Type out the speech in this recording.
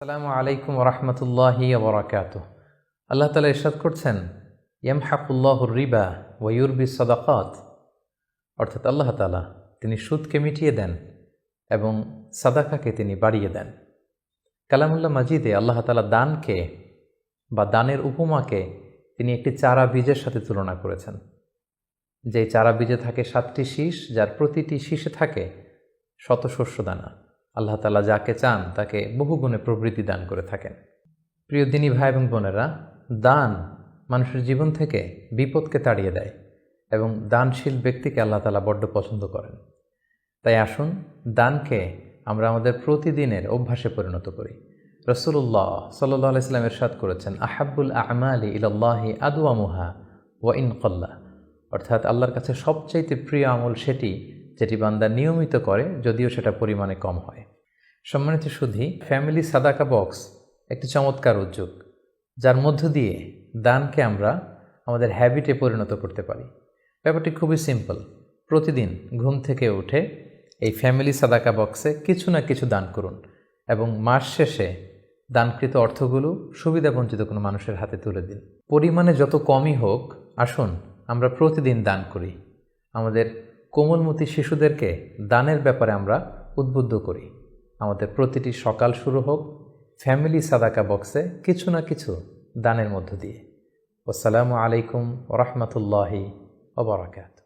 আসসালামু আলাইকুম রহমতুল্লাহি ওবরাকাতুহ। আল্লাহ তাআলা ইরশাদ করছেন, ইয়ামহাকুল্লাহুর রিবা ওয়া ইউরবিস সাদাকাত। অর্থাৎ আল্লাহ তাআলা তিনি সুদকে মিটিয়ে দেন এবং সাদাকাকে তিনি বাড়িয়ে দেন। কালামুল্লাহ মাজিদে আল্লাহ তাআলা দানকে বা দানের উপমাকে তিনি একটি চারা বীজের সাথে তুলনা করেছেন। যেই চারা বীজে থাকে 7টি শীষ, যার প্রতিটি শীষে থাকে শত শস্য দানা। আল্লাহ তাআলা যাকে চান তাকে বহুগুণে প্রবৃদ্ধি দান করে থাকেন। প্রিয় দিনী ভাই এবং বোনেরা, দান মানুষের জীবন থেকে বিপদকে তাড়িয়ে দেয় এবং দানশীল ব্যক্তিকে আল্লাহ তাআলা বড্ড পছন্দ করেন। তাই আসুন দানকে আমরা আমাদের প্রতিদিনের অভ্যাসে পরিণত করি। রাসূলুল্লাহ সাল্লাল্লাহু আলাইহি ওয়াসাল্লাম ইরশাদ করেছেন, আহাব্বুল আ'মালি ইলাল্লাহি আদওয়ামুহা ওয়া ইন ক্বাল্লা। অর্থাৎ আল্লাহর কাছে সবচাইতে প্রিয় আমল সেটি যেটি বান্দা নিয়মিত করে, যদিও সেটা পরিমাণে কম হয়। সম্মানিত সুধী, ফ্যামিলি সাদাকা বক্স একটি চমৎকার উদ্যোগ, যার মধ্য দিয়ে দানকে আমরা আমাদের হ্যাবিটে পরিণত করতে পারি। ব্যাপারটি খুবই সিম্পল। প্রতিদিন ঘুম থেকে উঠে এই ফ্যামিলি সাদাকা বক্সে কিছু না কিছু দান করুন এবং মাস শেষে দানকৃত অর্থগুলো সুবিধাবঞ্চিত কোনো মানুষের হাতে তুলে দিন। পরিমাণে যত কমই হোক, আসুন আমরা প্রতিদিন দান করি। আমাদের কোমলমতি শিশুদেরকে দানের ব্যাপারে আমরা উদ্বুদ্ধ করি। আমাদের প্রতিটি সকাল শুরু হোক ফ্যামিলি সাদাকা বক্সে কিছু না কিছু দানের মধ্য দিয়ে। আসসালামু আলাইকুম ওয়া রাহমাতুল্লাহি ওয়া বারাকাতুহু।